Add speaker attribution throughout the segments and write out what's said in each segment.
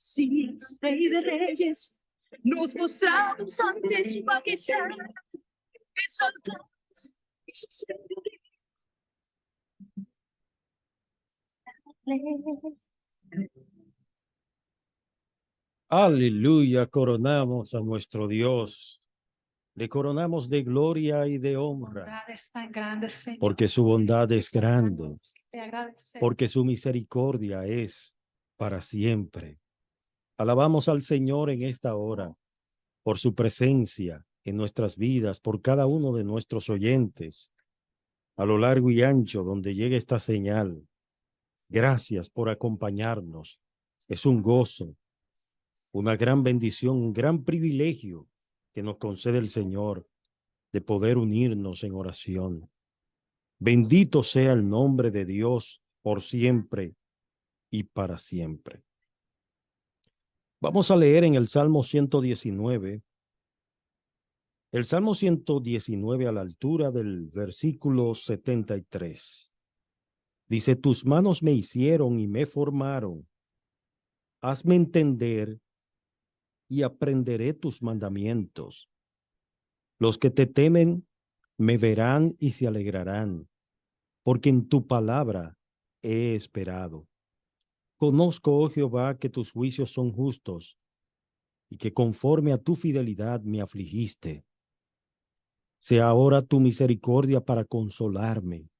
Speaker 1: Sí, Rey de Reyes, nos mostramos ante su majestad, exaltamos su señoría.
Speaker 2: Aleluya, coronamos a nuestro Dios. Le coronamos de gloria y de honra.
Speaker 1: Bondad es tan grande, Señor.
Speaker 2: Porque su bondad es grande.
Speaker 1: Te agradecemos.
Speaker 2: Porque su misericordia es para siempre. Alabamos al Señor en esta hora por su presencia en nuestras vidas, por cada uno de nuestros oyentes, a lo largo y ancho donde llegue esta señal. Gracias por acompañarnos. Es un gozo, una gran bendición, un gran privilegio que nos concede el Señor de poder unirnos en oración. Bendito sea el nombre de Dios por siempre y para siempre. Vamos a leer en el Salmo 119. El Salmo 119 a la altura del versículo 73. Dice, tus manos me hicieron y me formaron. Hazme entender y aprenderé tus mandamientos. Los que te temen me verán y se alegrarán, porque en tu palabra he esperado. Conozco, oh Jehová, que tus juicios son justos y que conforme a tu fidelidad me afligiste. Sea ahora tu misericordia para consolarme,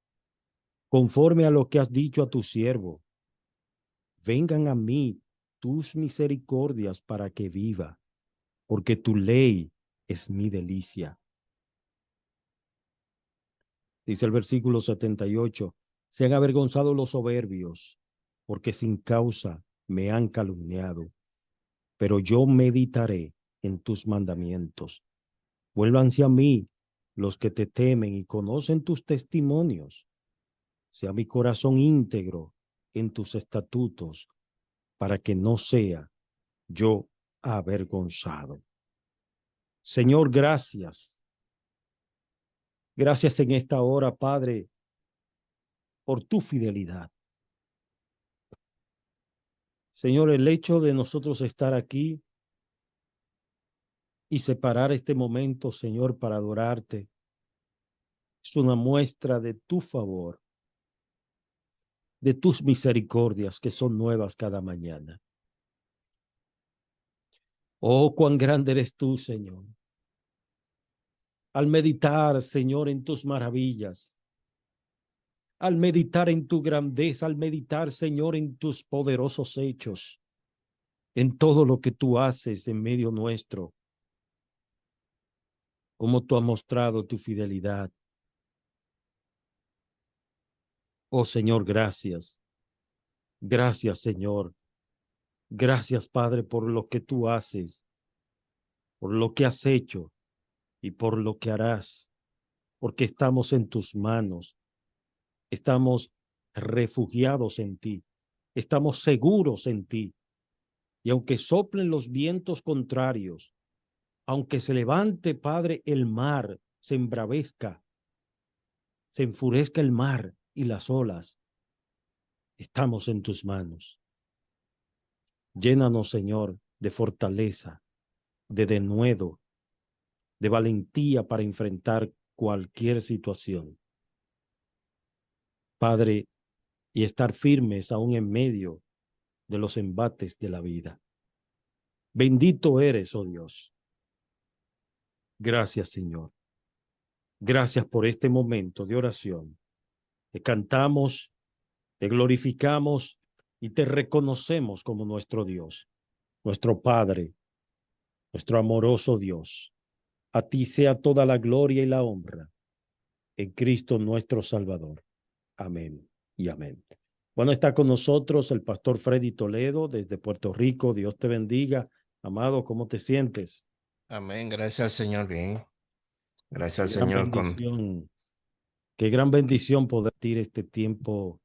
Speaker 2: conforme a lo que has dicho a tu siervo. Vengan a mí tus misericordias para que viva, porque tu ley es mi delicia. Dice el versículo 78, sean avergonzados los soberbios, porque sin causa me han calumniado. Pero yo meditaré en tus mandamientos. Vuélvanse a mí los que te temen y conocen tus testimonios. Sea mi corazón íntegro en tus estatutos, para que no sea yo avergonzado. Señor, gracias. Gracias en esta hora, Padre, por tu fidelidad. Señor, el hecho de nosotros estar aquí y separar este momento, Señor, para adorarte, es una muestra de tu favor, de tus misericordias que son nuevas cada mañana. Oh, cuán grande eres tú, Señor. Al meditar, Señor, en tus maravillas, al meditar en tu grandeza, al meditar, Señor, en tus poderosos hechos, en todo lo que tú haces en medio nuestro, como tú has mostrado tu fidelidad. Oh, Señor, gracias. Gracias, Señor. Gracias, Padre, por lo que tú haces, por lo que has hecho y por lo que harás, porque estamos en tus manos, estamos refugiados en ti, estamos seguros en ti. Y aunque soplen los vientos contrarios, aunque se levante, Padre, el mar, se embravezca, se enfurezca el mar y las olas, estamos en tus manos. Llénanos, Señor, de fortaleza, de denuedo, de valentía para enfrentar cualquier situación. Padre, y estar firmes aún en medio de los embates de la vida. Bendito eres, oh Dios. Gracias, Señor. Gracias por este momento de oración. Te cantamos, te glorificamos y te reconocemos como nuestro Dios, nuestro Padre, nuestro amoroso Dios. A ti sea toda la gloria y la honra en Cristo nuestro Salvador. Amén y amén. Bueno, está con nosotros el pastor Freddy Toledo desde Puerto Rico. Dios te bendiga. Amado, ¿cómo te sientes?
Speaker 3: Amén, gracias al Señor, bien. Gracias al
Speaker 2: Gran
Speaker 3: Señor.
Speaker 2: bendición. Qué gran bendición poder tener este tiempo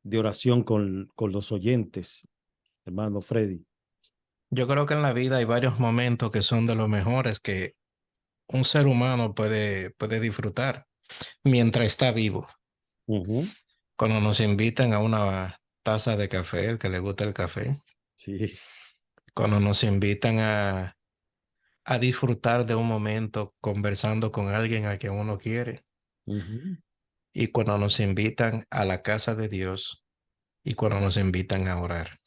Speaker 2: de oración con los oyentes, hermano Freddy.
Speaker 3: Yo creo que en la vida hay varios momentos que son de los mejores que un ser humano puede disfrutar mientras está vivo.
Speaker 2: Uh-huh.
Speaker 3: Cuando nos invitan a una taza de café, el que le gusta el café,
Speaker 2: Sí.
Speaker 3: Cuando nos invitan a disfrutar de un momento conversando con alguien a quien uno quiere,
Speaker 2: Ujú.
Speaker 3: y cuando nos invitan a la casa de Dios y cuando nos invitan a orar.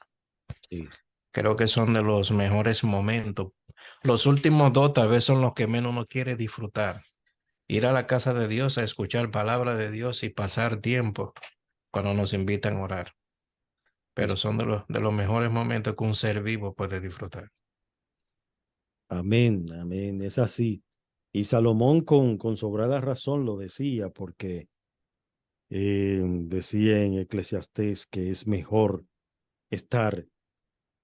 Speaker 2: Sí.
Speaker 3: Creo que son de los mejores momentos. Los últimos dos tal vez son los que menos uno quiere disfrutar. Ir a la casa de Dios a escuchar palabra de Dios y pasar tiempo cuando nos invitan a orar. Pero
Speaker 2: Es-
Speaker 3: son de los mejores momentos que un ser vivo puede disfrutar.
Speaker 2: Amén, amén, es así. Y Salomón con sobrada razón lo decía, porque decía en Eclesiastés que es mejor estar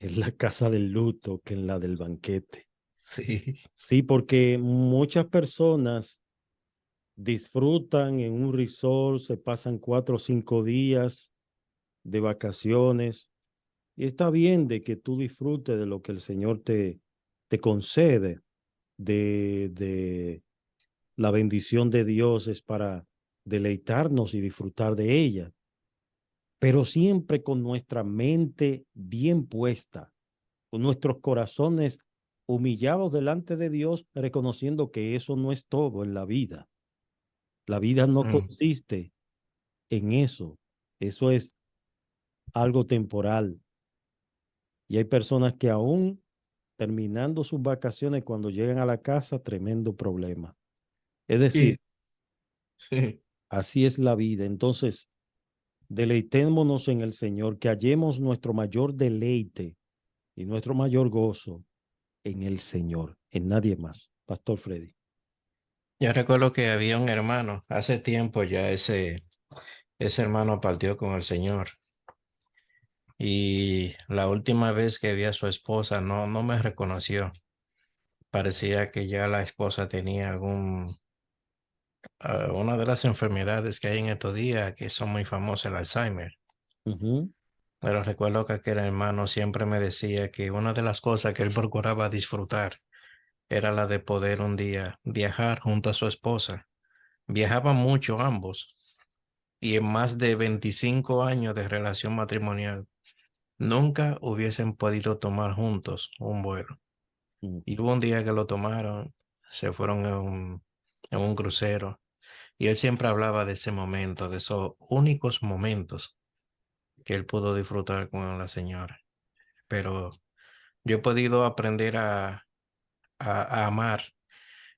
Speaker 2: en la casa del luto que en la del banquete.
Speaker 3: Sí.
Speaker 2: Sí, porque muchas personas disfrutan en un resort, se pasan 4 o 5 días de vacaciones, y está bien de que tú disfrutes de lo que el Señor te concede, de la bendición de Dios es para deleitarnos y disfrutar de ella, pero siempre con nuestra mente bien puesta, con nuestros corazones humillados delante de Dios, reconociendo que eso no es todo en la vida. La vida no
Speaker 3: Mm.
Speaker 2: consiste en eso. Eso es algo temporal. Y hay personas que aún terminando sus vacaciones, cuando llegan a la casa, tremendo problema. Es decir,
Speaker 3: Sí, sí.
Speaker 2: así es la vida. Entonces, deleitémonos en el Señor, que hallemos nuestro mayor deleite y nuestro mayor gozo en el Señor, en nadie más. Pastor Freddy.
Speaker 3: Yo recuerdo que había un hermano, hace tiempo ya ese hermano partió con el Señor. Y la última vez que vi a su esposa no me reconoció. Parecía que ya la esposa tenía una de las enfermedades que hay en estos días que son muy famosas, el Alzheimer.
Speaker 2: Ujú.
Speaker 3: Pero recuerdo que aquel hermano siempre me decía que una de las cosas que él procuraba disfrutar era la de poder un día viajar junto a su esposa. Viajaban mucho ambos y en más de 25 años de relación matrimonial nunca hubiesen podido tomar juntos un vuelo.
Speaker 2: Mm.
Speaker 3: Y hubo un día que lo tomaron, se fueron en un crucero y él siempre hablaba de ese momento, de esos únicos momentos que él pudo disfrutar con la señora. Pero yo he podido aprender a amar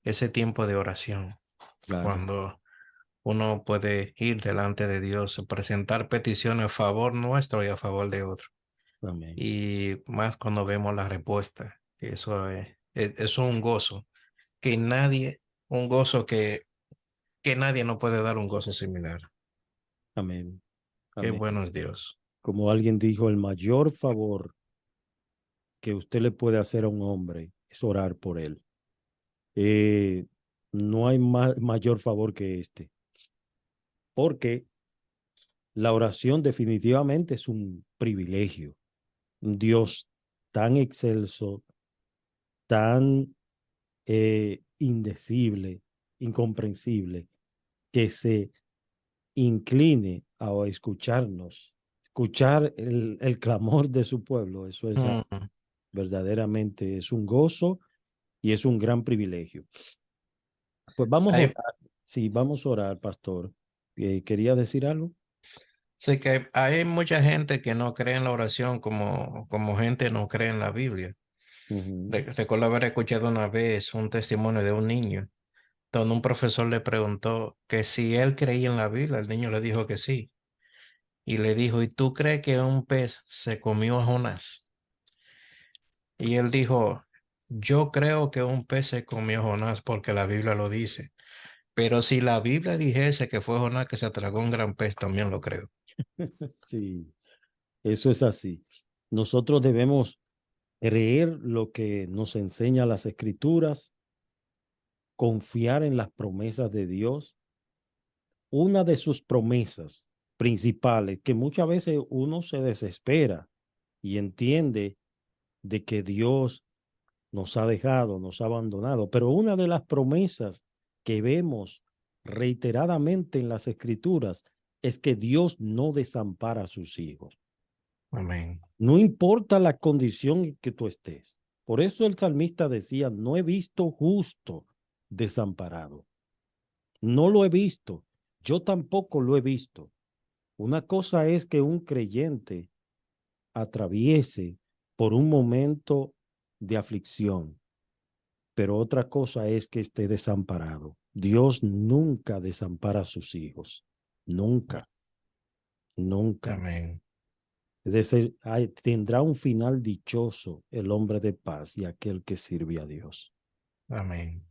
Speaker 3: ese tiempo de oración,
Speaker 2: Claro,
Speaker 3: cuando uno puede ir delante de Dios, presentar peticiones a favor nuestro y a favor de otro.
Speaker 2: amén,
Speaker 3: Y más cuando vemos la respuesta, que eso es un gozo que nadie, un gozo que nadie no puede dar un gozo similar.
Speaker 2: amén,
Speaker 3: Qué
Speaker 2: amén.
Speaker 3: bueno es Dios.
Speaker 2: Como alguien dijo, el mayor favor que usted le puede hacer a un hombre es orar por él. Eh, no hay mayor favor que este, porque la oración definitivamente es un privilegio. Un Dios tan excelso, tan indecible, incomprensible, que se incline a escucharnos, escuchar el clamor de su pueblo. Eso es
Speaker 3: Mm.
Speaker 2: verdaderamente, es un gozo y es un gran privilegio. Pues vamos a
Speaker 3: Hay,
Speaker 2: orar. Sí, vamos a orar, pastor. ¿Quería decir algo?
Speaker 3: sé que hay mucha gente que no cree en la oración como gente no cree en la Biblia.
Speaker 2: Ujú.
Speaker 3: Recuerdo haber escuchado una vez un testimonio de un niño, donde un profesor le preguntó que si él creía en la Biblia. El niño le dijo que sí. Y le dijo, ¿y tú crees que un pez se comió a Jonás? Y él dijo, yo creo que un pez se comió a Jonás porque la Biblia lo dice. Pero si la Biblia dijese que fue Jonás que se tragó un gran pez, también lo creo.
Speaker 2: Sí, eso es así. Nosotros debemos creer lo que nos enseña las escrituras, confiar en las promesas de Dios. Una de sus promesas principales, que muchas veces uno se desespera y entiende de que Dios nos ha dejado, nos ha abandonado, pero una de las promesas que vemos reiteradamente en las escrituras es que Dios no desampara a sus hijos.
Speaker 3: Amén.
Speaker 2: No importa la condición en que tú estés. Por eso el salmista decía, no he visto justo desamparado. No lo he visto. Yo tampoco lo he visto. Una cosa es que un creyente atraviese por un momento de aflicción, pero otra cosa es que esté desamparado. Dios nunca desampara a sus hijos. Nunca, nunca.
Speaker 3: Amén.
Speaker 2: Tendrá un final dichoso el hombre de paz y aquel que sirve a Dios.
Speaker 3: Amén.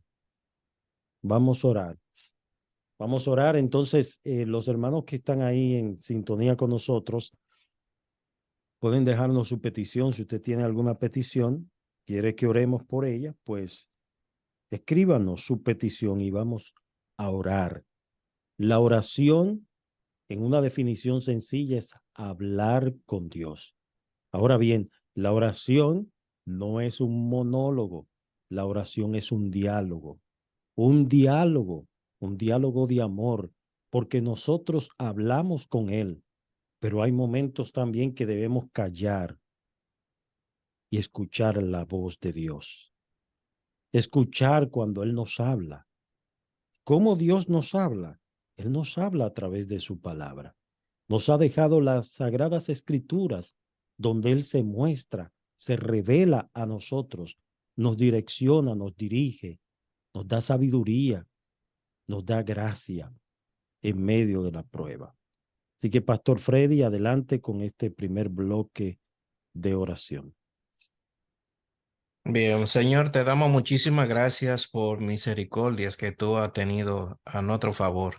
Speaker 2: Vamos a orar. Vamos a orar. Entonces, los hermanos que están ahí en sintonía con nosotros pueden dejarnos su petición. Si usted tiene alguna petición, quiere que oremos por ella, pues escríbanos su petición y vamos a orar. La oración, en una definición sencilla, es hablar con Dios. Ahora bien, la oración no es un monólogo, la oración es un diálogo, un diálogo de amor, porque nosotros hablamos con Él, pero hay momentos también que debemos callar y escuchar la voz de Dios, escuchar cuando Él nos habla. ¿Cómo Dios nos habla? Él nos habla a través de su palabra. Nos ha dejado las sagradas escrituras donde Él se muestra, se revela a nosotros, nos direcciona, nos dirige, nos da sabiduría, nos da gracia en medio de la prueba. Así que, Pastor Freddy, adelante con este primer bloque de oración.
Speaker 3: Bien, Señor, te damos muchísimas gracias por misericordias que tú has tenido a nuestro favor.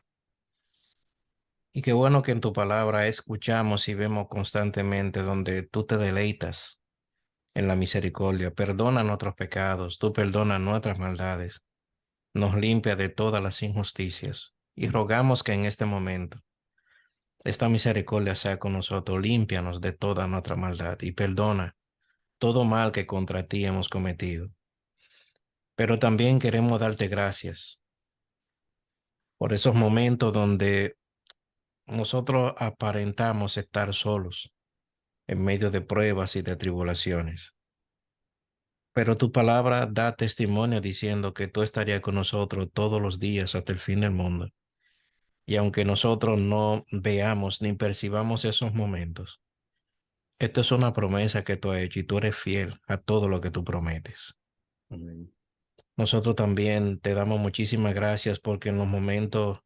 Speaker 3: Y qué bueno que en tu palabra escuchamos y vemos constantemente donde tú te deleitas en la misericordia. Perdona nuestros pecados, tú perdonas nuestras maldades, nos limpia de todas las injusticias. Y rogamos que en este momento esta misericordia sea con nosotros, límpianos de toda nuestra maldad y perdona todo mal que contra ti hemos cometido. Pero también queremos darte gracias por esos momentos donde nosotros aparentamos estar solos en medio de pruebas y de tribulaciones. Pero tu palabra da testimonio diciendo que tú estarías con nosotros todos los días hasta el fin del mundo. Y aunque nosotros no veamos ni percibamos esos momentos, esto es una promesa que tú has hecho y tú eres fiel a todo lo que tú prometes.
Speaker 2: Amén.
Speaker 3: Nosotros también te damos muchísimas gracias porque en los momentos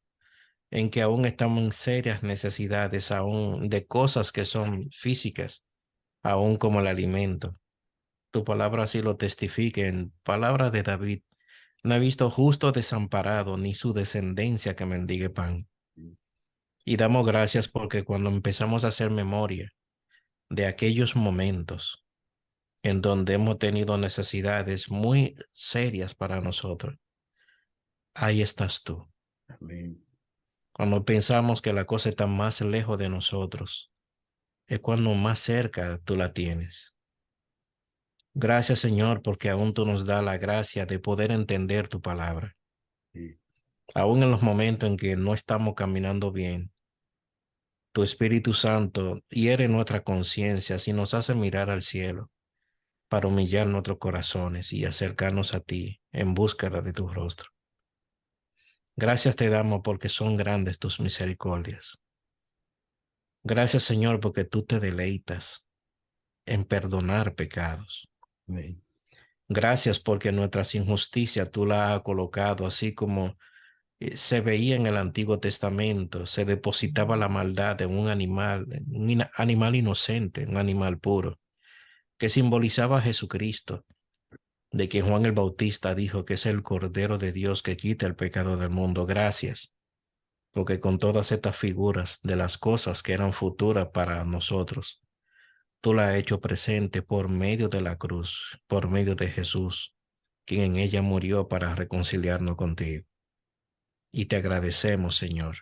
Speaker 3: en que aún estamos en serias necesidades, aún de cosas que son físicas, aún como el alimento, tu palabra así lo testifica en palabras de David. No he visto justo desamparado ni su descendencia que mendigue pan. Y damos gracias porque cuando empezamos a hacer memoria de aquellos momentos en donde hemos tenido necesidades muy serias para nosotros, ahí estás tú.
Speaker 2: Amén.
Speaker 3: Cuando pensamos que la cosa está más lejos de nosotros, es cuando más cerca tú la tienes. Gracias, Señor, porque aún tú nos das la gracia de poder entender tu palabra.
Speaker 2: Sí.
Speaker 3: Aún en los momentos en que no estamos caminando bien, tu Espíritu Santo hiere nuestra conciencia y nos hace mirar al cielo para humillar nuestros corazones y acercarnos a ti en búsqueda de tu rostro. Gracias te damos porque son grandes tus misericordias. Gracias, Señor, porque tú te deleitas en perdonar pecados.
Speaker 2: Amén.
Speaker 3: Gracias porque nuestras injusticias tú las has colocado así como se veía en el Antiguo Testamento, se depositaba la maldad en un animal, animal inocente, un animal puro, que simbolizaba a Jesucristo, de quien Juan el Bautista dijo que es el Cordero de Dios que quita el pecado del mundo. Gracias, porque con todas estas figuras de las cosas que eran futuras para nosotros, tú la has hecho presente por medio de la cruz, por medio de Jesús, quien en ella murió para reconciliarnos contigo. Y te agradecemos, Señor.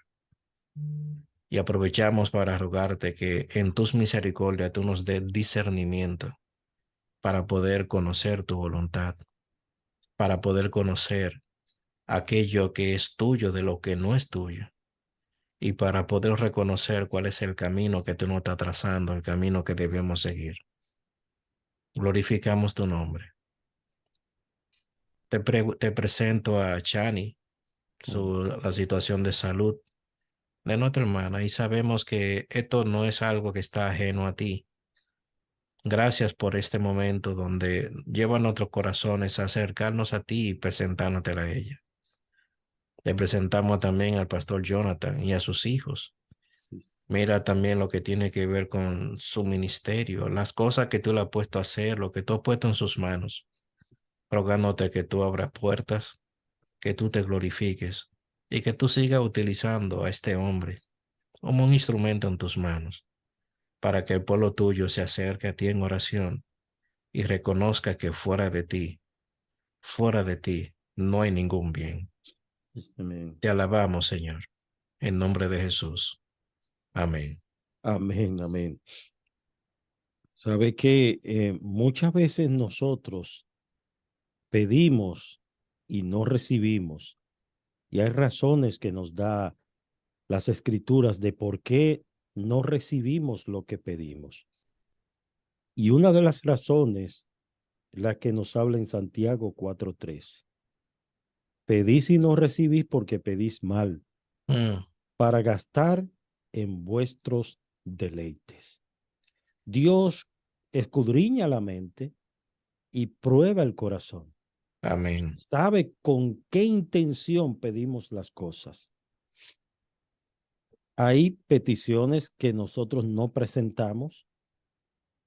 Speaker 3: Y aprovechamos para rogarte que en tus misericordias tú nos des discernimiento para poder conocer tu voluntad, para poder conocer aquello que es tuyo de lo que no es tuyo, y para poder reconocer cuál es el camino que tú nos estás trazando, el camino que debemos seguir. Glorificamos tu nombre. Te presento a Chani, la situación de salud de nuestra hermana, y sabemos que esto no es algo que está ajeno a ti. Gracias por este momento donde lleva nuestros corazones a acercarnos a ti y presentándote a ella. Le presentamos también al pastor Jonathan y a sus hijos. Mira también lo que tiene que ver con su ministerio, las cosas que tú le has puesto a hacer, lo que tú has puesto en sus manos, rogándote que tú abras puertas, que tú te glorifiques y que tú sigas utilizando a este hombre como un instrumento en tus manos para que el pueblo tuyo se acerque a ti en oración y reconozca que fuera de ti, no hay ningún bien.
Speaker 2: Amén.
Speaker 3: Te alabamos, Señor, en nombre de Jesús. Amén.
Speaker 2: Amén, amén. Sabe que muchas veces nosotros pedimos y no recibimos, y hay razones que nos da las escrituras de por qué no recibimos lo que pedimos. Y una de las razones, la que nos habla en Santiago 4:3. Pedís y no recibís porque pedís mal, para gastar en vuestros deleites. Dios escudriña la mente y prueba el corazón.
Speaker 3: Amén.
Speaker 2: Sabe con qué intención pedimos las cosas. Hay peticiones que nosotros no presentamos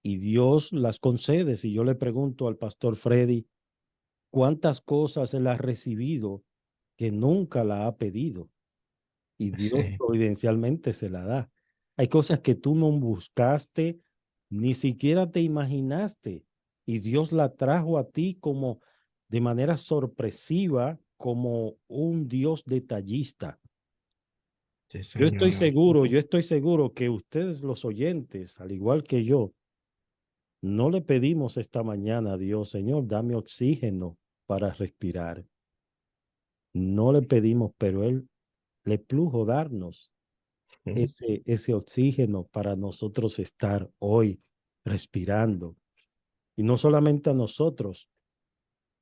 Speaker 2: y Dios las concede. Si yo le pregunto al pastor Freddy cuántas cosas él ha recibido que nunca la ha pedido, y Dios
Speaker 3: Sí.
Speaker 2: providencialmente se la da. Hay cosas que tú no buscaste, ni siquiera te imaginaste, y Dios la trajo a ti como de manera sorpresiva, como un Dios detallista.
Speaker 3: Sí, Señor.
Speaker 2: Yo estoy seguro que ustedes, los oyentes, al igual que yo, no le pedimos esta mañana a Dios, Señor, dame oxígeno para respirar. No le pedimos, pero Él le plujo darnos ese oxígeno para nosotros estar hoy respirando. Y no solamente a nosotros,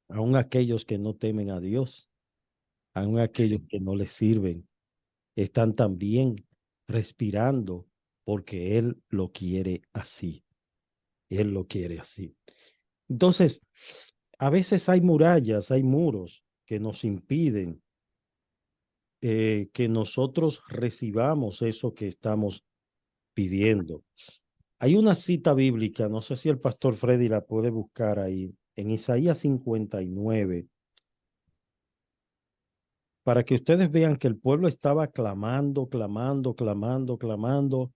Speaker 2: aun aquellos que no temen a Dios, aun aquellos que no le sirven, están también respirando porque Él lo quiere así. Él lo quiere así. Entonces, a veces hay murallas, hay muros que nos impiden que nosotros recibamos eso que estamos pidiendo. Hay una cita bíblica, no sé si el pastor Freddy la puede buscar ahí, en Isaías 59, para que ustedes vean que el pueblo estaba clamando, clamando, clamando, clamando,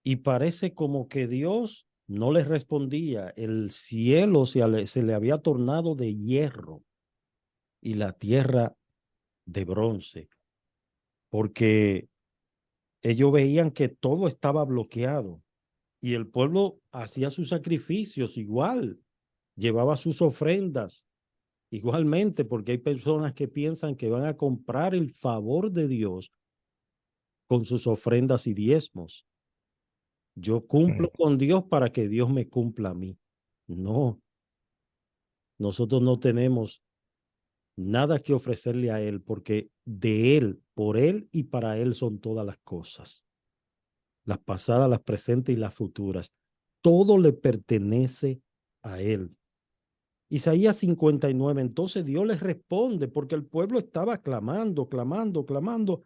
Speaker 2: y parece como que Dios no les respondía. El cielo se le había tornado de hierro y la tierra de bronce, porque ellos veían que todo estaba bloqueado. Y el pueblo hacía sus sacrificios igual, llevaba sus ofrendas igualmente, porque hay personas que piensan que van a comprar el favor de Dios con sus ofrendas y diezmos. Yo cumplo con Dios para que Dios me cumpla a mí. No, nosotros no tenemos nada que ofrecerle a Él, porque de Él, por Él y para Él son todas las cosas. Las pasadas, las presentes y las futuras. Todo le pertenece a Él. Isaías 59, entonces Dios les responde porque el pueblo estaba clamando, clamando, clamando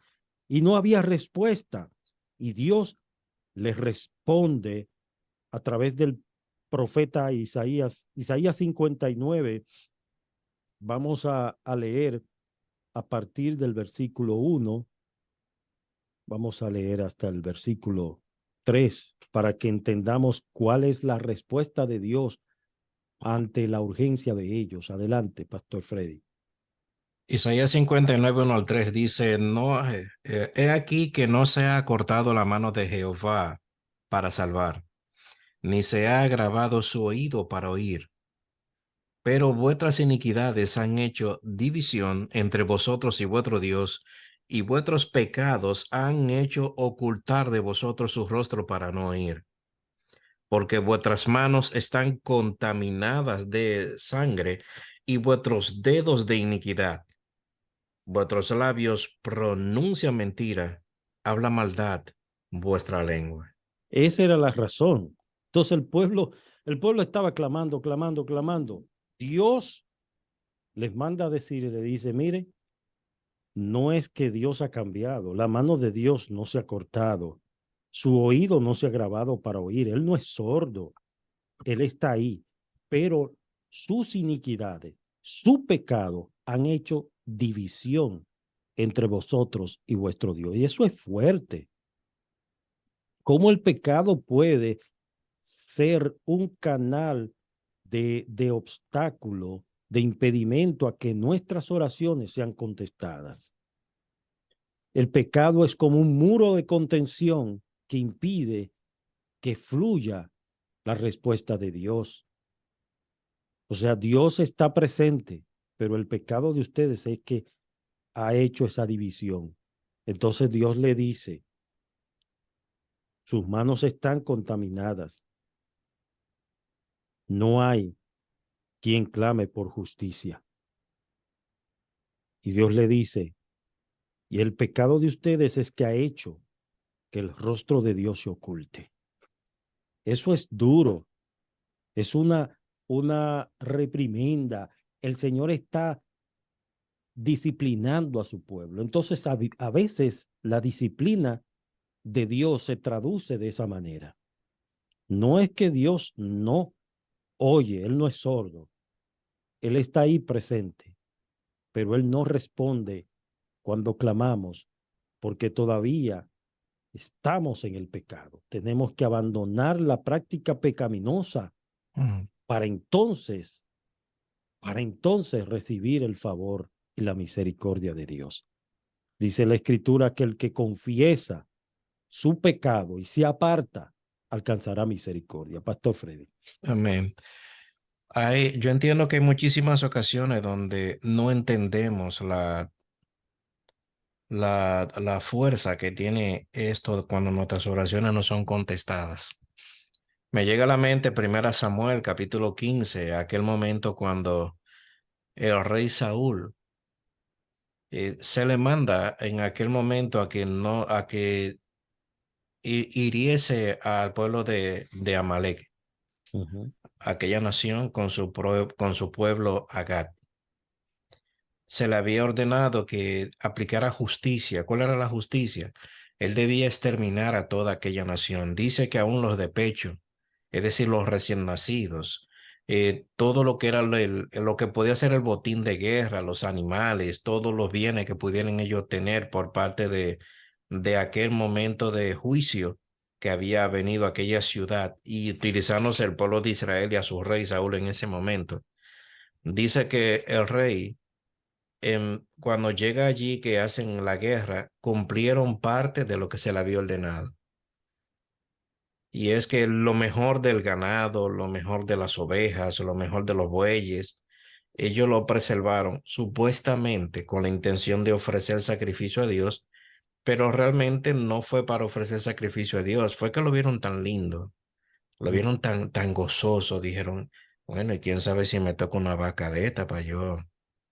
Speaker 2: y no había respuesta. Y Dios les responde a través del profeta Isaías. Isaías 59, vamos a leer a partir del versículo 1, vamos a leer hasta el versículo 3 para que entendamos cuál es la respuesta de Dios ante la urgencia de ellos. Adelante, Pastor Freddy.
Speaker 3: Isaías 59, 1 al 3 dice, no, he aquí que no se ha cortado la mano de Jehová para salvar, ni se ha agravado su oído para oír. Pero vuestras iniquidades han hecho división entre vosotros y vuestro Dios, y vuestros pecados han hecho ocultar de vosotros su rostro para no oír, porque vuestras manos están contaminadas de sangre y vuestros dedos de iniquidad. Vuestros labios pronuncian mentira, habla maldad vuestra lengua.
Speaker 2: Esa era la razón. Entonces el pueblo estaba clamando, clamando, clamando. Dios les manda a decir y le dice, mire, no es que Dios ha cambiado, la mano de Dios no se ha cortado, su oído no se ha grabado para oír, Él no es sordo, Él está ahí, pero sus iniquidades, su pecado han hecho división entre vosotros y vuestro Dios. Y eso es fuerte. ¿Cómo el pecado puede ser un canal de obstáculo, de impedimento a que nuestras oraciones sean contestadas? El pecado es como un muro de contención que impide que fluya la respuesta de Dios. O sea, Dios está presente, pero el pecado de ustedes es que ha hecho esa división. Entonces Dios le dice, sus manos están contaminadas. No hay quien clame por justicia. Y Dios le dice, y el pecado de ustedes es que ha hecho que el rostro de Dios se oculte. Eso es duro, es una reprimenda. El Señor está disciplinando a su pueblo. Entonces, a veces la disciplina de Dios se traduce de esa manera. No es que Dios no oye, Él no es sordo, Él está ahí presente, pero Él no responde cuando clamamos, porque todavía estamos en el pecado. Tenemos que abandonar la práctica pecaminosa
Speaker 3: Mm.
Speaker 2: para entonces recibir el favor y la misericordia de Dios. Dice la Escritura que el que confiesa su pecado y se aparta, alcanzará misericordia. Pastor Freddy.
Speaker 3: Amén. Yo entiendo que hay muchísimas ocasiones donde no entendemos la fuerza que tiene esto cuando nuestras oraciones no son contestadas. Me llega a la mente 1 Samuel capítulo 15, aquel momento cuando el rey Saúl se le manda en aquel momento a que hiriese al pueblo de Amalek, aquella nación con su pueblo Agag. Se le había ordenado que aplicara justicia. ¿Cuál era la justicia? Él debía exterminar a toda aquella nación. Dice que aún los de pecho, es decir, los recién nacidos, todo lo que era lo que podía ser el botín de guerra, los animales, todos los bienes que pudieran ellos tener por parte de aquel momento de juicio que había venido a aquella ciudad y utilizándose el pueblo de Israel y a su rey Saúl en ese momento. Dice que el rey cuando llega allí que hacen la guerra, cumplieron parte de lo que se le había ordenado. Y es que lo mejor del ganado, lo mejor de las ovejas, lo mejor de los bueyes, ellos lo preservaron supuestamente con la intención de ofrecer sacrificio a Dios, pero realmente no fue para ofrecer sacrificio a Dios, fue que lo vieron tan lindo, lo vieron tan gozoso, dijeron, bueno, y quién sabe si me toca una vaca de esta para yo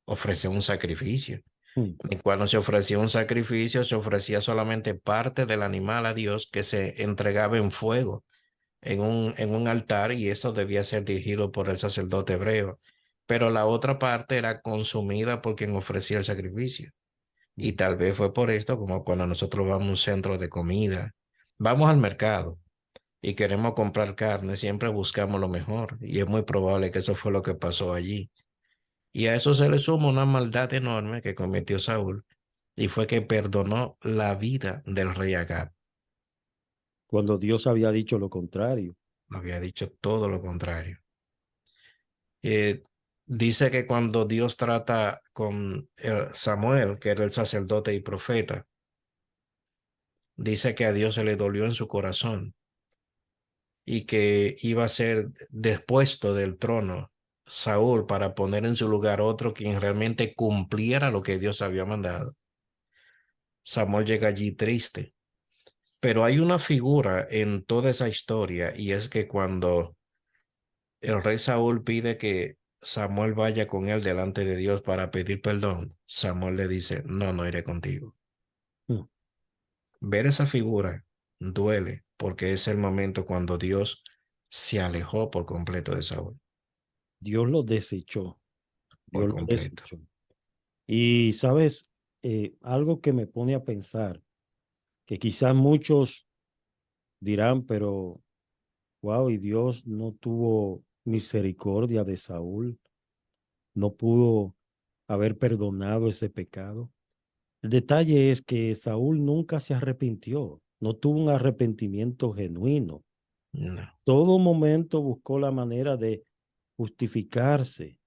Speaker 3: ofrecer un sacrificio. Y cuando se ofrecía un sacrificio, se ofrecía solamente parte del animal a Dios que se entregaba en fuego en un altar y eso debía ser dirigido por el sacerdote hebreo. Pero la otra parte era consumida por quien ofrecía el sacrificio. Y tal vez fue por esto como cuando nosotros vamos a un centro de comida, vamos al mercado y queremos comprar carne, siempre buscamos lo mejor y es muy probable que eso fue lo que pasó allí. Y a eso se le suma una maldad enorme que cometió Saúl y fue que perdonó la vida del rey Agag.
Speaker 2: Cuando Dios había dicho lo contrario.
Speaker 3: Había dicho todo lo contrario. Eh, Dice que cuando Dios trata con Samuel, que era el sacerdote y profeta, dice que a Dios se le dolió en su corazón y que iba a ser depuesto del trono Saúl para poner en su lugar otro quien realmente cumpliera lo que Dios había mandado. Samuel llega allí triste. Pero hay una figura en toda esa historia y es que cuando el rey Saúl pide que Samuel vaya con él delante de Dios para pedir perdón, Samuel le dice, no, no iré contigo.
Speaker 2: Mm.
Speaker 3: Ver esa figura duele porque es el momento cuando Dios se alejó por completo de Saúl,
Speaker 2: Dios lo desechó.
Speaker 3: por
Speaker 2: Dios lo
Speaker 3: completo.
Speaker 2: desechó. Y sabes, algo que me pone a pensar, que quizás muchos dirán, pero wow, y Dios no tuvo misericordia de Saúl, no pudo haber perdonado ese pecado. El detalle es que Saúl nunca se arrepintió, no tuvo un arrepentimiento genuino.
Speaker 3: No,
Speaker 2: Todo momento buscó la manera justificarse,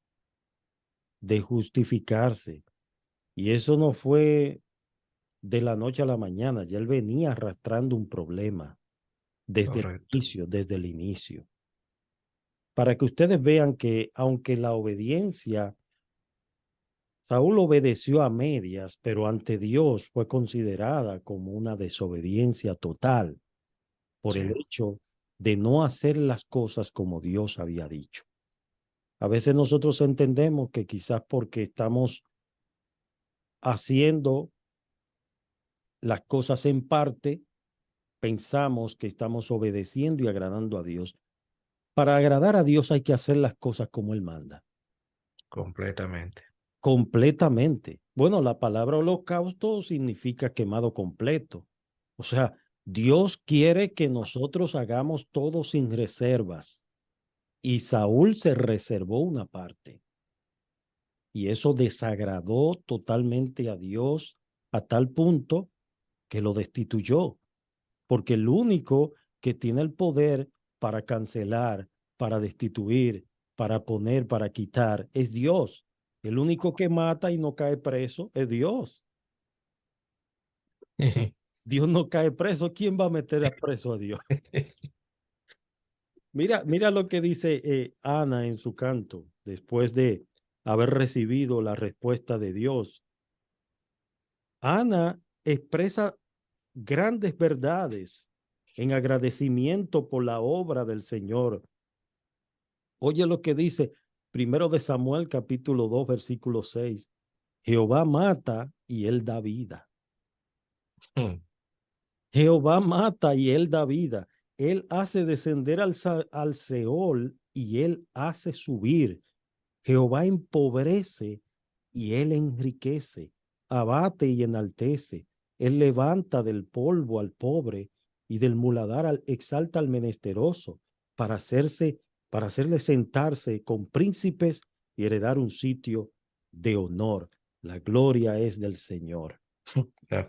Speaker 2: de justificarse. Y eso no fue de la noche a la mañana, ya él venía arrastrando un problema
Speaker 3: correcto.
Speaker 2: desde el inicio. Para que ustedes vean que aunque la obediencia, Saúl obedeció a medias, pero ante Dios fue considerada como una desobediencia total por
Speaker 3: Sí,
Speaker 2: el hecho de no hacer las cosas como Dios había dicho. A veces nosotros entendemos que quizás porque estamos haciendo las cosas en parte, pensamos que estamos obedeciendo y agradando a Dios. Para agradar a Dios hay que hacer las cosas como Él manda,
Speaker 3: completamente.
Speaker 2: completamente. Bueno, la palabra holocausto significa quemado completo. O sea, Dios quiere que nosotros hagamos todo sin reservas. Y Saúl se reservó una parte. Y eso desagradó totalmente a Dios a tal punto que lo destituyó. Porque el único que tiene el poder para cancelar, para destituir, para poner, para quitar, es Dios. El único que mata y no cae preso es Dios. Dios no cae preso. ¿Quién va a meter a preso a Dios? Mira lo que dice Ana en su canto, después de haber recibido la respuesta de Dios. Ana expresa grandes verdades en agradecimiento por la obra del Señor. Oye lo que dice primero de Samuel capítulo 2 versículo 6. Jehová mata y él da vida. Jehová mata y él da vida. Él hace descender al Seol y él hace subir. Jehová empobrece y él enriquece. Abate y enaltece. Él levanta del polvo al pobre y del muladar exalta al menesteroso para para hacerle sentarse con príncipes y heredar un sitio de honor. La gloria es del Señor.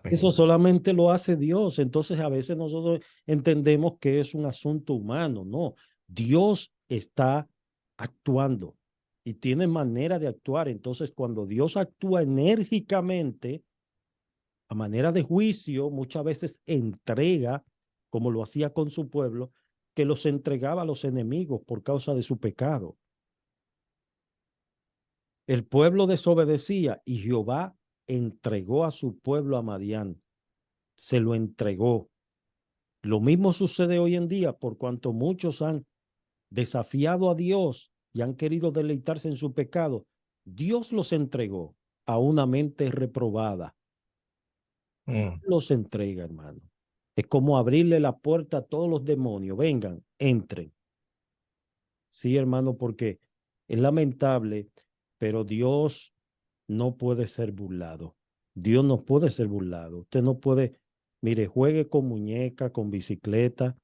Speaker 2: Eso
Speaker 3: Amén.
Speaker 2: solamente lo hace Dios. Entonces a veces nosotros entendemos que es un asunto humano. No, Dios está actuando y tiene manera de actuar. Entonces cuando Dios actúa enérgicamente, a manera de juicio, muchas veces entrega, como lo hacía con su pueblo, que los entregaba a los enemigos por causa de su pecado. El pueblo desobedecía y Jehová entregó a su pueblo a Madián. Se lo entregó. Lo mismo sucede hoy en día por cuanto muchos han desafiado a Dios y han querido deleitarse en su pecado. Dios los entregó a una mente reprobada. Dios
Speaker 3: Mm,
Speaker 2: los entrega, hermano. Es como abrirle la puerta a todos los demonios. Vengan, entren. Sí, hermano, porque es lamentable, pero Dios no puede ser burlado. Dios no puede ser burlado. Usted no puede, mire, juegue con muñeca, con bicicleta,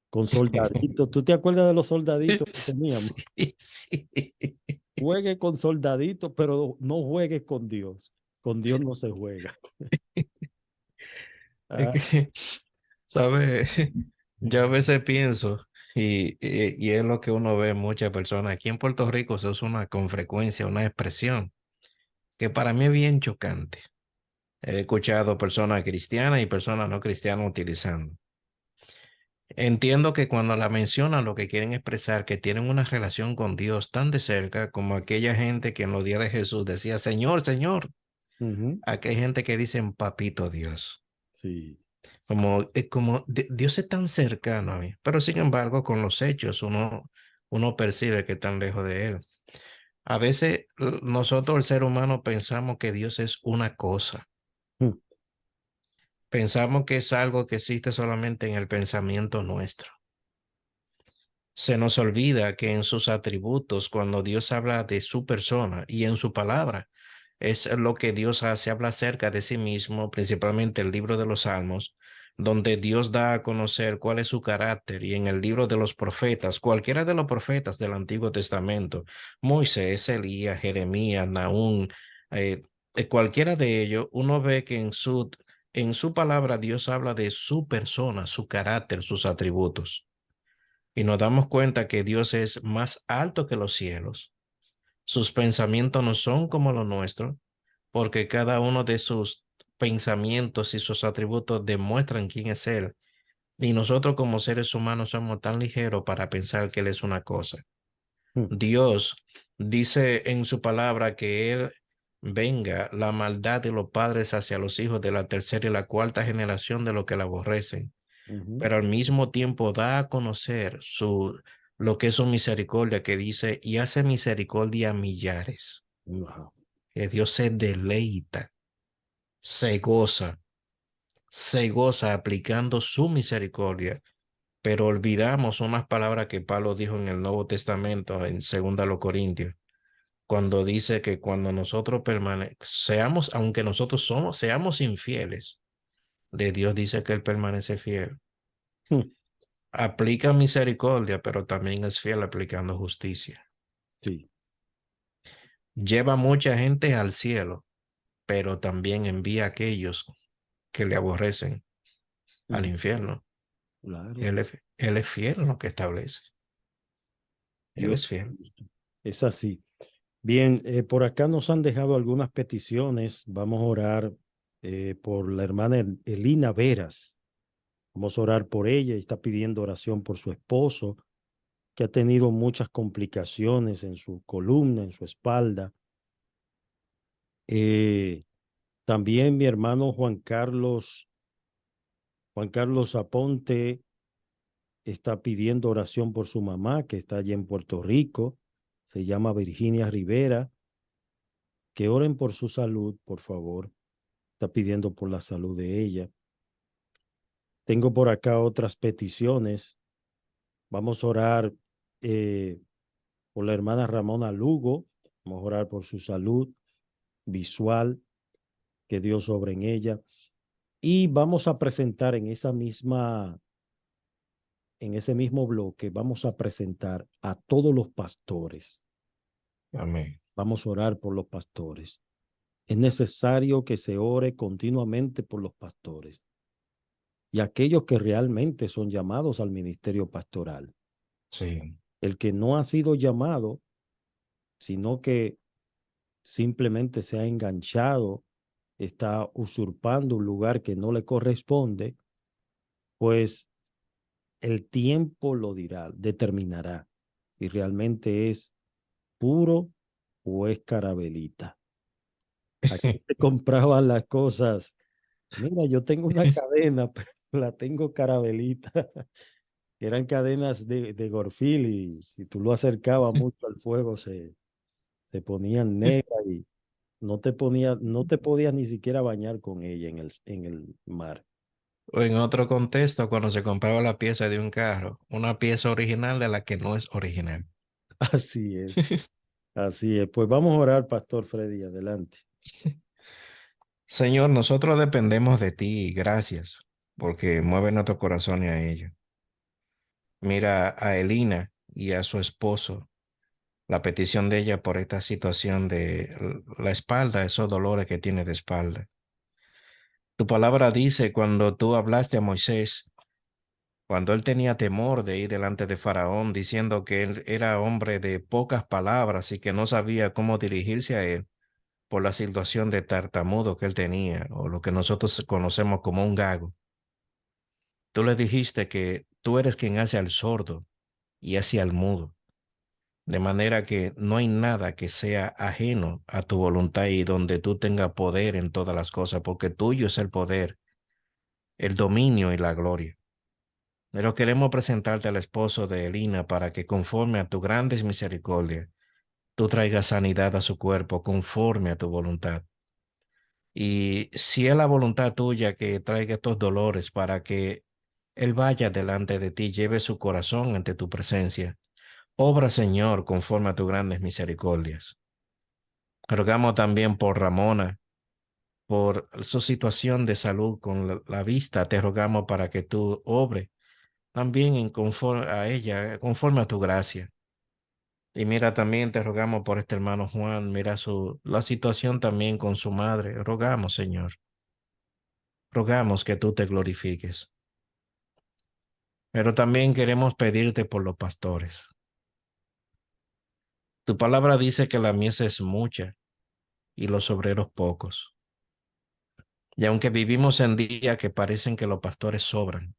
Speaker 2: con soldaditos. ¿Tú te acuerdas de los soldaditos que teníamos?
Speaker 3: Sí, sí.
Speaker 2: Juegue con soldaditos, pero no juegue con Dios. Con Dios no se juega.
Speaker 3: Es
Speaker 2: Ah,
Speaker 3: que, ¿sabes? Yo a veces pienso, y es lo que uno ve en muchas personas, aquí en Puerto Rico se usa con frecuencia una expresión que para mí es bien chocante. He escuchado personas cristianas y personas no cristianas utilizando. Entiendo que cuando la mencionan lo que quieren expresar que tienen una relación con Dios tan de cerca como aquella gente que en los días de Jesús decía, Señor, Señor.
Speaker 2: Ujú.
Speaker 3: Aquí hay gente que dicen papito Dios.
Speaker 2: Sí.
Speaker 3: Dios es tan cercano a mí, pero sin embargo con los hechos uno percibe que están lejos de él. A veces nosotros el ser humano pensamos que Dios es una cosa,
Speaker 2: Mm,
Speaker 3: pensamos que es algo que existe solamente en el pensamiento nuestro. Se nos olvida que en sus atributos, cuando Dios habla de su persona y en su palabra, es lo que Dios hace, habla acerca de sí mismo, principalmente el libro de los Salmos, donde Dios da a conocer cuál es su carácter, y en el libro de los profetas, cualquiera de los profetas del Antiguo Testamento, Moisés, Elías, Jeremías, Nahum, eh, cualquiera de ellos, uno ve que en su palabra Dios habla de su persona, su carácter, sus atributos. Y nos damos cuenta que Dios es más alto que los cielos. Sus pensamientos no son como los nuestros, porque cada uno de sus pensamientos y sus atributos demuestran quién es Él. Y nosotros como seres humanos somos tan ligeros para pensar que Él es una cosa.
Speaker 2: mm,
Speaker 3: Dios dice en su palabra que Él venga la maldad de los padres hacia los hijos de la tercera y la cuarta generación de los que la aborrecen,
Speaker 2: ujú.
Speaker 3: pero al mismo tiempo da a conocer lo que es su misericordia, que dice, y hace misericordia a millares,
Speaker 2: Wow.
Speaker 3: que Dios se deleita, se goza, se goza aplicando su misericordia, pero olvidamos unas palabras que Pablo dijo en el Nuevo Testamento, en 2 Corintios, cuando dice que cuando nosotros seamos, aunque nosotros seamos infieles, de Dios dice que Él permanece fiel.
Speaker 2: Mm,
Speaker 3: Aplica misericordia, pero también es fiel aplicando justicia.
Speaker 2: sí.
Speaker 3: Lleva mucha gente al cielo, pero también envía a aquellos que le aborrecen al
Speaker 2: Mm,
Speaker 3: infierno.
Speaker 2: claro.
Speaker 3: Él es fiel en lo que establece. Él
Speaker 2: Dios
Speaker 3: es fiel.
Speaker 2: es así. Bien, por acá nos han dejado algunas peticiones. Vamos a orar por la hermana Elina Veras. Vamos a orar por ella. Está pidiendo oración por su esposo, que ha tenido muchas complicaciones en su columna, en su espalda. Eh, También mi hermano Juan Carlos Aponte está pidiendo oración por su mamá, que está allá en Puerto Rico. Se llama Virginia Rivera. Que oren por su salud, por favor. Está pidiendo por la salud de ella. Tengo por acá otras peticiones. Vamos a orar eh, por la hermana Ramona Lugo. Vamos a orar por su salud visual, que Dios obre en ella. Y vamos a presentar en ese mismo bloque, vamos a presentar a todos los pastores.
Speaker 3: Amén.
Speaker 2: Vamos a orar por los pastores. Es necesario que se ore continuamente por los pastores y aquellos que realmente son llamados al ministerio pastoral.
Speaker 3: Sí.
Speaker 2: El que no ha sido llamado, sino que simplemente se ha enganchado, está usurpando un lugar que no le corresponde, pues el tiempo lo dirá, determinará si realmente es puro o es carabelita. Aquí se compraban las cosas. Mira, yo tengo una cadena, pero la tengo carabelita. Eran cadenas de Gorfil y si tú lo acercabas mucho al fuego se ponían negras y no te podías ni siquiera bañar con ella en el mar.
Speaker 3: O en otro contexto, cuando se compraba la pieza de un carro, una pieza original de la que no es original.
Speaker 2: Así es, así es. Pues vamos a orar, Pastor Freddy, adelante.
Speaker 3: Señor, nosotros dependemos de ti, gracias, porque mueve nuestro corazón y a ello. Mira a Elina y a su esposo, la petición de ella por esta situación de la espalda, esos dolores que tiene de espalda. Tu palabra dice cuando tú hablaste a Moisés, cuando él tenía temor de ir delante de Faraón, diciendo que él era hombre de pocas palabras y que no sabía cómo dirigirse a él por la situación de tartamudo que él tenía, o lo que nosotros conocemos como un gago. Tú le dijiste que tú eres quien hace al sordo y hace al mudo. de manera que no hay nada que sea ajeno a tu voluntad y donde tú tengas poder en todas las cosas, porque tuyo es el poder, el dominio y la gloria. Pero queremos presentarte al esposo de Elina para que conforme a tu grandes misericordia, tú traigas sanidad a su cuerpo conforme a tu voluntad. Y si es la voluntad tuya que traiga estos dolores para que él vaya delante de ti, lleve su corazón ante tu presencia, obra, Señor, conforme a tus grandes misericordias. Rogamos también por Ramona, por su situación de salud con la vista, te rogamos para que tú obre también en conforme a ella, conforme a tu gracia. Y mira, también te rogamos por este hermano Juan, mira la situación también con su madre. Rogamos, Señor, rogamos que tú te glorifiques. Pero también queremos pedirte por los pastores. Tu palabra dice que la mies es mucha y los obreros pocos. Y aunque vivimos en días que parecen que los pastores sobran,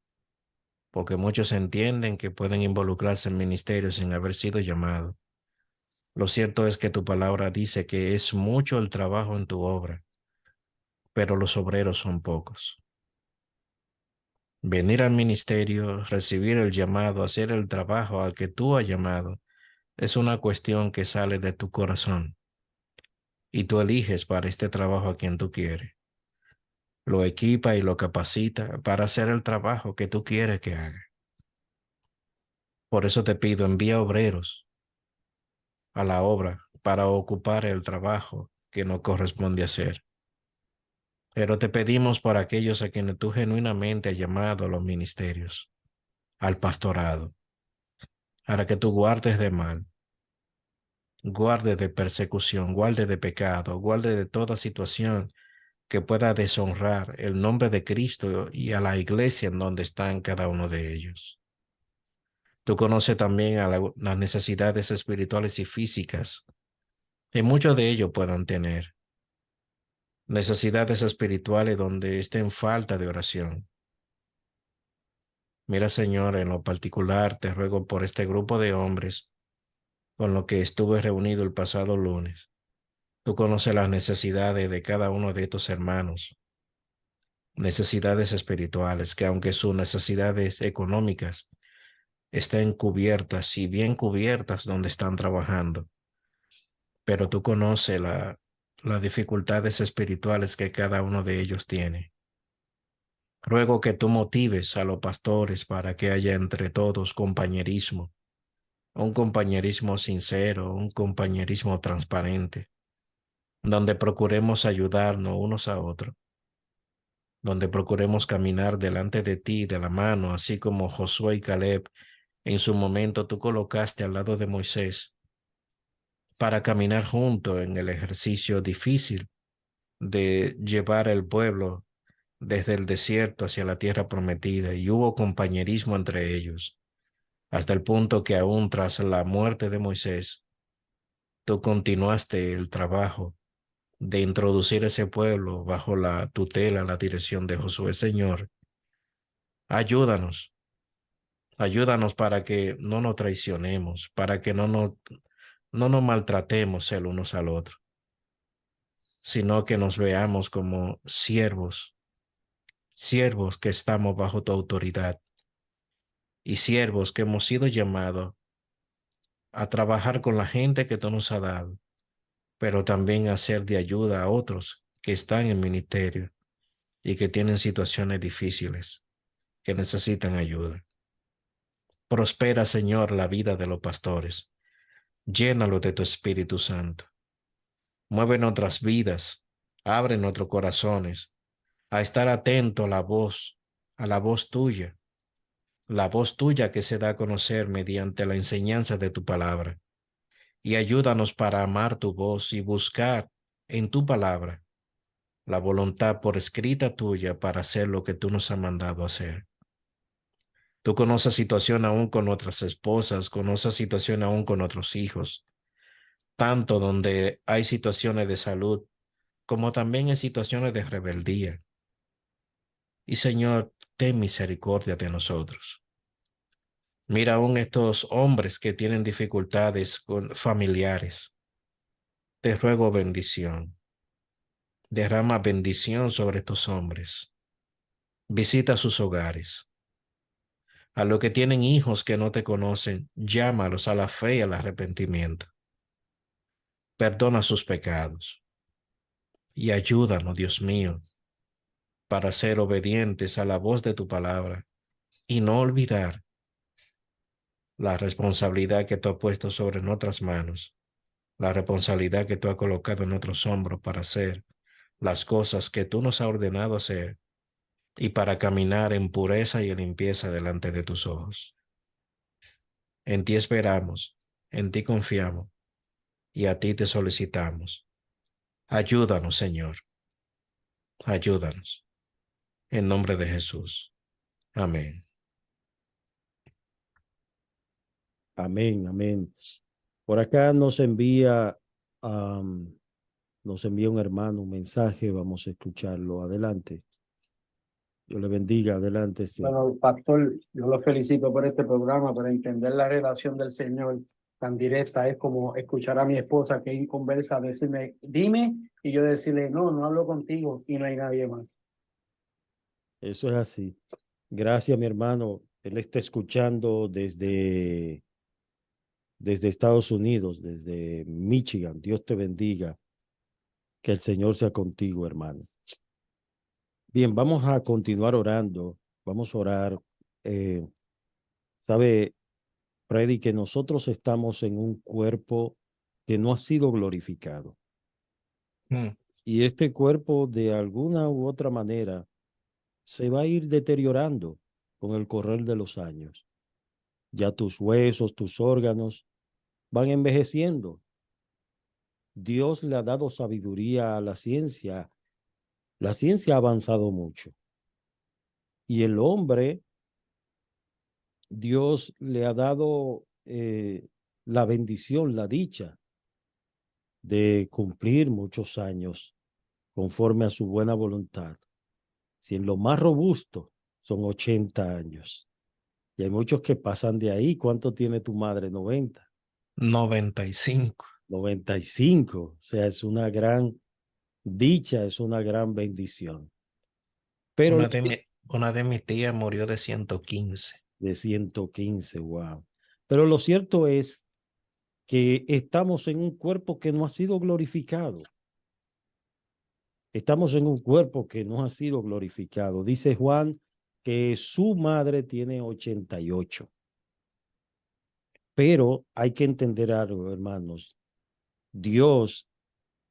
Speaker 3: porque muchos entienden que pueden involucrarse en ministerios sin haber sido llamados, lo cierto es que tu palabra dice que es mucho el trabajo en tu obra, pero los obreros son pocos. Venir al ministerio, recibir el llamado, hacer el trabajo al que tú has llamado, es una cuestión que sale de tu corazón y tú eliges para este trabajo a quien tú quieres. Lo equipa y lo capacita para hacer el trabajo que tú quieres que haga. Por eso te pido, envía obreros a la obra para ocupar el trabajo que nos corresponde hacer. Pero te pedimos por aquellos a quienes tú genuinamente has llamado a los ministerios, al pastorado, para que tú guardes de mal, guarde de persecución, guarde de pecado, guarde de toda situación que pueda deshonrar el nombre de Cristo y a la iglesia en donde están cada uno de ellos. Tú conoces también a las necesidades espirituales y físicas que muchos de ellos puedan tener. Necesidades espirituales donde estén en falta de oración. Mira, Señor, en lo particular te ruego por este grupo de hombres con los que estuve reunido el pasado lunes. Tú conoces las necesidades de cada uno de estos hermanos, necesidades espirituales, que aunque sus necesidades económicas estén cubiertas y bien cubiertas donde están trabajando, pero tú conoces las dificultades espirituales que cada uno de ellos tiene. Ruego que tú motives a los pastores para que haya entre todos compañerismo, un compañerismo sincero, un compañerismo transparente, donde procuremos ayudarnos unos a otros, donde procuremos caminar delante de ti de la mano, así como Josué y Caleb en su momento tú colocaste al lado de Moisés para caminar juntos en el ejercicio difícil de llevar el pueblo desde el desierto hacia la tierra prometida, y hubo compañerismo entre ellos, hasta el punto que aún tras la muerte de Moisés, tú continuaste el trabajo de introducir ese pueblo bajo la tutela, la dirección de Josué. Señor, ayúdanos, ayúdanos para que no nos traicionemos, para que no nos maltratemos el unos al otro, sino que nos veamos como siervos, siervos que estamos bajo tu autoridad y siervos que hemos sido llamados a trabajar con la gente que tú nos has dado, pero también a ser de ayuda a otros que están en ministerio y que tienen situaciones difíciles, que necesitan ayuda. Prospera, Señor, la vida de los pastores. Llénalo de tu Espíritu Santo. Mueve nuestras vidas, abre nuestros corazones a estar atento a la voz tuya, la voz tuya que se da a conocer mediante la enseñanza de tu palabra. Y ayúdanos para amar tu voz y buscar en tu palabra la voluntad por escrita tuya para hacer lo que tú nos has mandado hacer. Tú conoces situación aún con nuestras esposas, conoces situación aún con nuestros hijos, tanto donde hay situaciones de salud como también hay situaciones de rebeldía. Y Señor, ten misericordia de nosotros. Mira aún estos hombres que tienen dificultades con familiares. Te ruego bendición. Derrama bendición sobre estos hombres. Visita sus hogares. A los que tienen hijos que no te conocen, llámalos a la fe y al arrepentimiento. Perdona sus pecados y ayúdanos, Dios mío, para ser obedientes a la voz de tu palabra y no olvidar la responsabilidad que tú has puesto sobre nuestras manos, la responsabilidad que tú has colocado en nuestros hombros para hacer las cosas que tú nos has ordenado hacer y para caminar en pureza y en limpieza delante de tus ojos. En ti esperamos, en ti confiamos y a ti te solicitamos. Ayúdanos, Señor. Ayúdanos. En nombre de Jesús. Amén.
Speaker 2: Amén, amén. Por acá nos envía un hermano un mensaje, vamos a escucharlo. Adelante. Dios le bendiga, adelante. Sí.
Speaker 4: Bueno, pastor, yo lo felicito por este programa, por entender la relación del Señor tan directa. Es como escuchar a mi esposa que conversa, decirme, dime, y yo decirle, no, no hablo contigo y no hay nadie más.
Speaker 2: Eso es así. Gracias, mi hermano. Él está escuchando desde Estados Unidos, desde Michigan. Dios te bendiga. Que el Señor sea contigo, hermano. Bien, vamos a continuar orando. Vamos a orar. Sabe, Freddy, que nosotros estamos en un cuerpo que no ha sido glorificado.
Speaker 3: Mm.
Speaker 2: Y este cuerpo, de alguna u otra manera, se va a ir deteriorando con el correr de los años. Ya tus huesos, tus órganos van envejeciendo. Dios le ha dado sabiduría a la ciencia. La ciencia ha avanzado mucho. Y el hombre, Dios le ha dado la bendición, la dicha de cumplir muchos años conforme a su buena voluntad. Si en lo más robusto son 80 años. Y hay muchos que pasan de ahí. ¿Cuánto tiene tu madre? 90.
Speaker 3: 95.
Speaker 2: 95. O sea, es una gran dicha, es una gran bendición. Pero
Speaker 3: Una de mis tías murió de 115.
Speaker 2: de 115, wow. Pero lo cierto es que estamos en un cuerpo que no ha sido glorificado. Estamos en un cuerpo que no ha sido glorificado. Dice Juan que su madre tiene 88. Pero hay que entender algo, hermanos. Dios,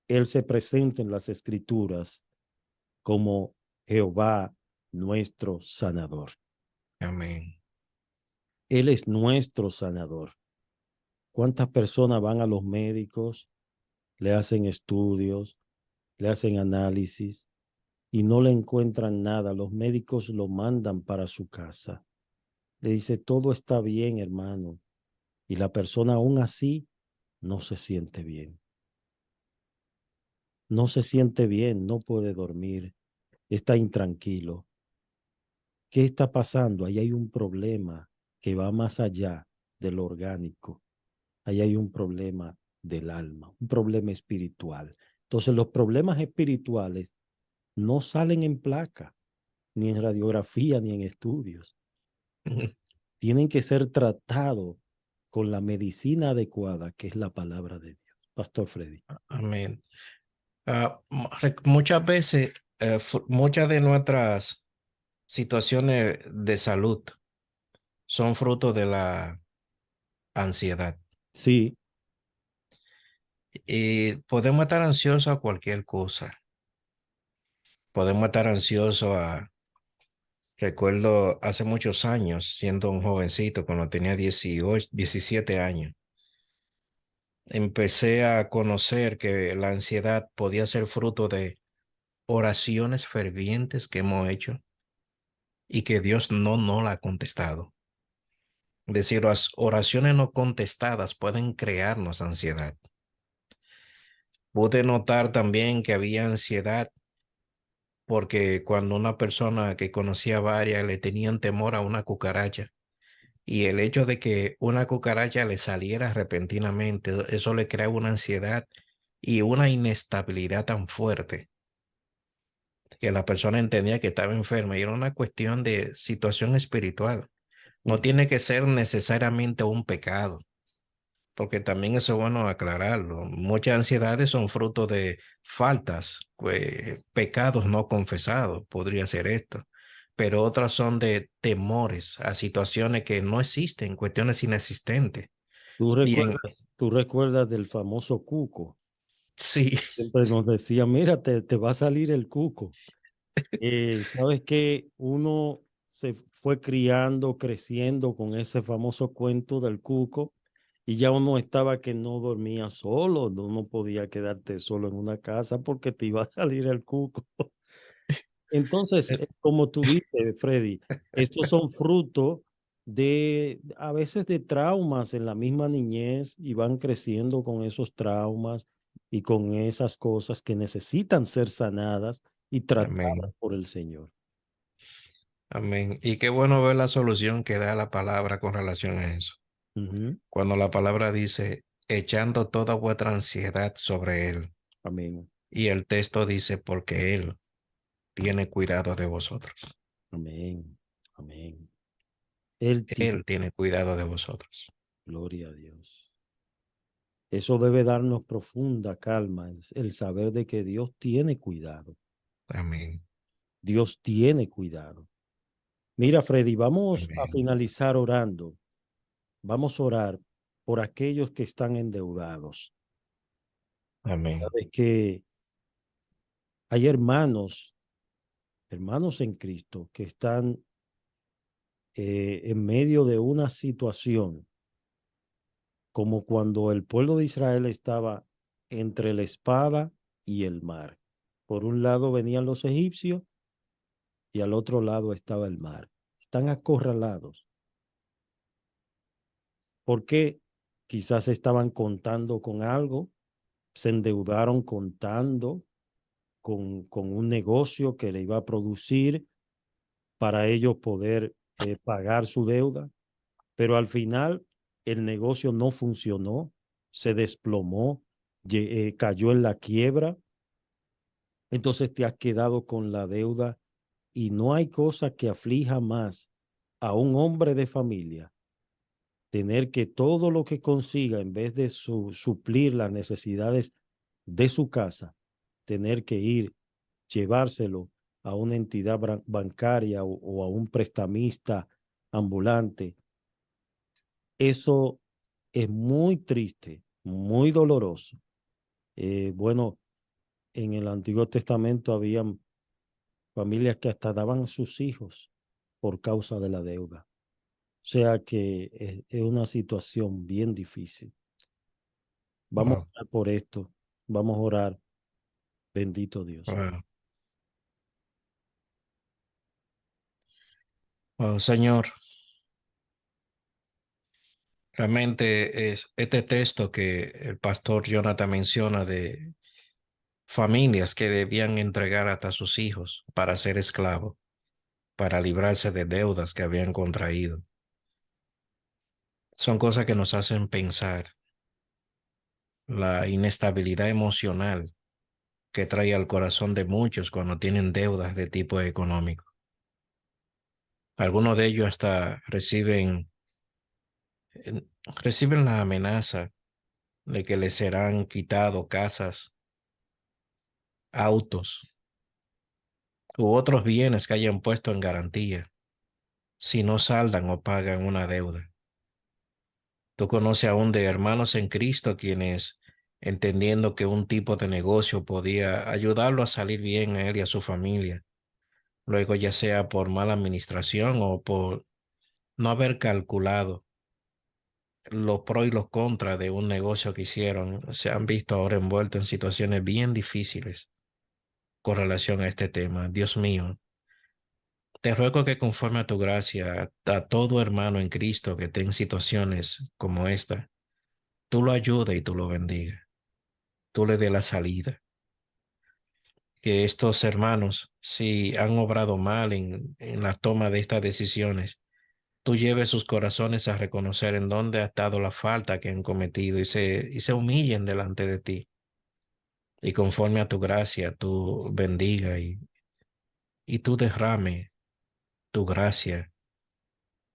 Speaker 2: Él se presenta en las Escrituras como Jehová, nuestro sanador.
Speaker 3: Amén.
Speaker 2: Él es nuestro sanador. ¿Cuántas personas van a los médicos, le hacen estudios, le hacen análisis y no le encuentran nada? Los médicos lo mandan para su casa. Le dice, todo está bien, hermano. Y la persona aún así no se siente bien. No se siente bien, no puede dormir, está intranquilo. ¿Qué está pasando? Ahí hay un problema que va más allá de lo orgánico. Ahí hay un problema del alma, un problema espiritual. Entonces los problemas espirituales no salen en placa, ni en radiografía, ni en estudios. Tienen que ser tratados con la medicina adecuada, que es la palabra de Dios. Pastor Freddy.
Speaker 3: Amén. Muchas veces, muchas de nuestras situaciones de salud son fruto de la ansiedad.
Speaker 2: Sí,
Speaker 3: Y podemos estar ansiosos a cualquier cosa. Podemos estar ansiosos a... Recuerdo hace muchos años, siendo un jovencito, cuando tenía 18, 17 años, empecé a conocer que la ansiedad podía ser fruto de oraciones fervientes que hemos hecho y que Dios no la ha contestado. Es decir, las oraciones no contestadas pueden crearnos ansiedad. Pude notar también que había ansiedad porque cuando una persona que conocía varias le tenían temor a una cucaracha Y el hecho de que una cucaracha le saliera repentinamente, eso le crea una ansiedad y una inestabilidad tan fuerte que la persona entendía que estaba enferma y era una cuestión de situación espiritual. No tiene que ser necesariamente un pecado, porque también eso es bueno aclararlo. Muchas ansiedades son fruto de faltas, pecados no confesados, podría ser esto, pero otras son de temores a situaciones que no existen, cuestiones inexistentes. Y en,
Speaker 2: Tú recuerdas del famoso cuco.
Speaker 3: sí,
Speaker 2: Siempre nos decía, mira, te va a salir el cuco. Sabes que uno se fue criando, creciendo con ese famoso cuento del cuco y ya uno estaba que no dormía solo, no podía quedarte solo en una casa porque te iba a salir el cuco. Entonces, como tú dices, Freddy, estos son frutos de a veces de traumas en la misma niñez y van creciendo con esos traumas y con esas cosas que necesitan ser sanadas y tratadas
Speaker 3: amén,
Speaker 2: por el Señor.
Speaker 3: amén. Y qué bueno ver la solución que da la palabra con relación a eso.
Speaker 2: Ujú.
Speaker 3: Cuando la palabra dice, echando toda vuestra ansiedad sobre Él.
Speaker 2: Amén,
Speaker 3: Y el texto dice, porque Él tiene cuidado de vosotros.
Speaker 2: amén, amén. Él tiene
Speaker 3: Él tiene cuidado de vosotros.
Speaker 2: gloria a Dios. Eso debe darnos profunda calma, el saber de que Dios tiene cuidado.
Speaker 3: Amén.
Speaker 2: Dios tiene cuidado. Mira, Freddy, vamos a
Speaker 3: Amén.
Speaker 2: finalizar orando. Vamos a orar por aquellos que están endeudados.
Speaker 3: Amén.
Speaker 2: Sabes que hay hermanos, hermanos en Cristo, que están en medio de una situación como cuando el pueblo de Israel estaba entre la espada y el mar. Por un lado venían los egipcios y al otro lado estaba el mar. Están acorralados porque quizás estaban contando con algo, se endeudaron contando con un negocio que le iba a producir para ellos poder pagar su deuda, pero al final el negocio no funcionó, se desplomó, cayó en la quiebra, entonces te has quedado con la deuda y no hay cosa que aflija más a un hombre de familia tener que todo lo que consiga, en vez de suplir las necesidades de su casa, tener que ir, llevárselo a una entidad bancaria o a un prestamista ambulante. Eso es muy triste, muy doloroso. Bueno, en el Antiguo Testamento habían familias que hasta daban a sus hijos por causa de la deuda. O sea que es una situación bien difícil. Vamos a
Speaker 3: Wow.
Speaker 2: orar por esto. Vamos a orar. Bendito Dios.
Speaker 3: Wow. Oh, Señor, realmente es este texto que el pastor Jonathan menciona de familias que debían entregar hasta sus hijos para ser esclavos, para librarse de deudas que habían contraído. Son cosas que nos hacen pensar la inestabilidad emocional que trae al corazón de muchos cuando tienen deudas de tipo económico. Algunos de ellos hasta eh, reciben la amenaza de que les serán quitado casas, autos u otros bienes que hayan puesto en garantía si no saldan o pagan una deuda. Tú conoces aún de hermanos en Cristo quienes, entendiendo que un tipo de negocio podía ayudarlo a salir bien a él y a su familia, luego ya sea por mala administración o por no haber calculado los pros y los contras de un negocio que hicieron, se han visto ahora envueltos en situaciones bien difíciles con relación a este tema. Dios mío, te ruego que conforme a tu gracia, a todo hermano en Cristo que esté en situaciones como esta, tú lo ayudes y tú lo bendiga, tú le dé la salida. Que estos hermanos, si han obrado mal en la toma de estas decisiones, tú lleves sus corazones a reconocer en dónde ha estado la falta que han cometido y se humillen delante de ti. Y conforme a tu gracia, tú bendiga y tú derrame tu gracia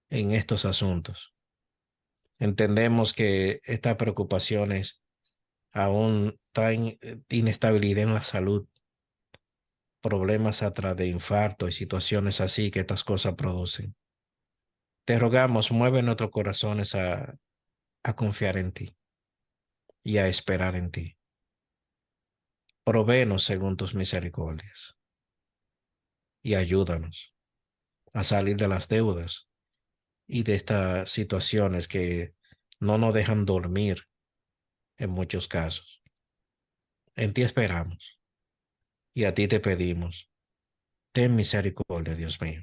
Speaker 3: en estos asuntos. Entendemos que estas preocupaciones aún traen inestabilidad en la salud, problemas atrás de infarto y situaciones así que estas cosas producen. Te rogamos, mueve nuestros corazones a confiar en ti y a esperar en ti. Provéenos según tus misericordias y ayúdanos a salir de las deudas y de estas situaciones que no nos dejan dormir en muchos casos. En ti esperamos y a ti te pedimos. Ten misericordia, Dios mío.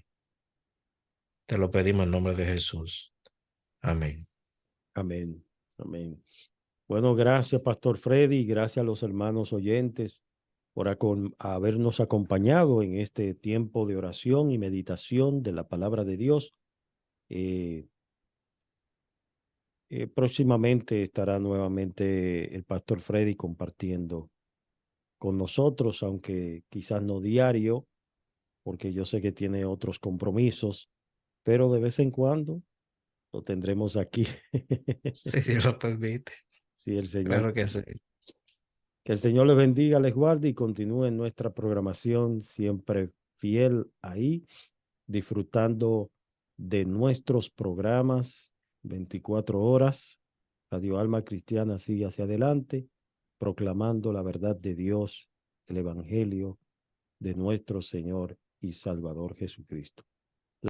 Speaker 3: Te lo pedimos en nombre de Jesús. Amén.
Speaker 2: Amén. Amén. Bueno, gracias, Pastor Freddy, gracias a los hermanos oyentes por habernos acompañado en este tiempo de oración y meditación de la palabra de Dios. Próximamente estará nuevamente el Pastor Freddy compartiendo con nosotros, aunque quizás no diario, porque yo sé que tiene otros compromisos, pero de vez en cuando lo tendremos aquí.
Speaker 3: Si Dios lo permite.
Speaker 2: Sí, el Señor.
Speaker 3: Claro que sí.
Speaker 2: Que el Señor les bendiga, les guarde y continúe en nuestra programación siempre fiel ahí, disfrutando de nuestros programas 24 horas. Radio Alma Cristiana sigue hacia adelante, proclamando la verdad de Dios, el Evangelio de nuestro Señor y Salvador Jesucristo.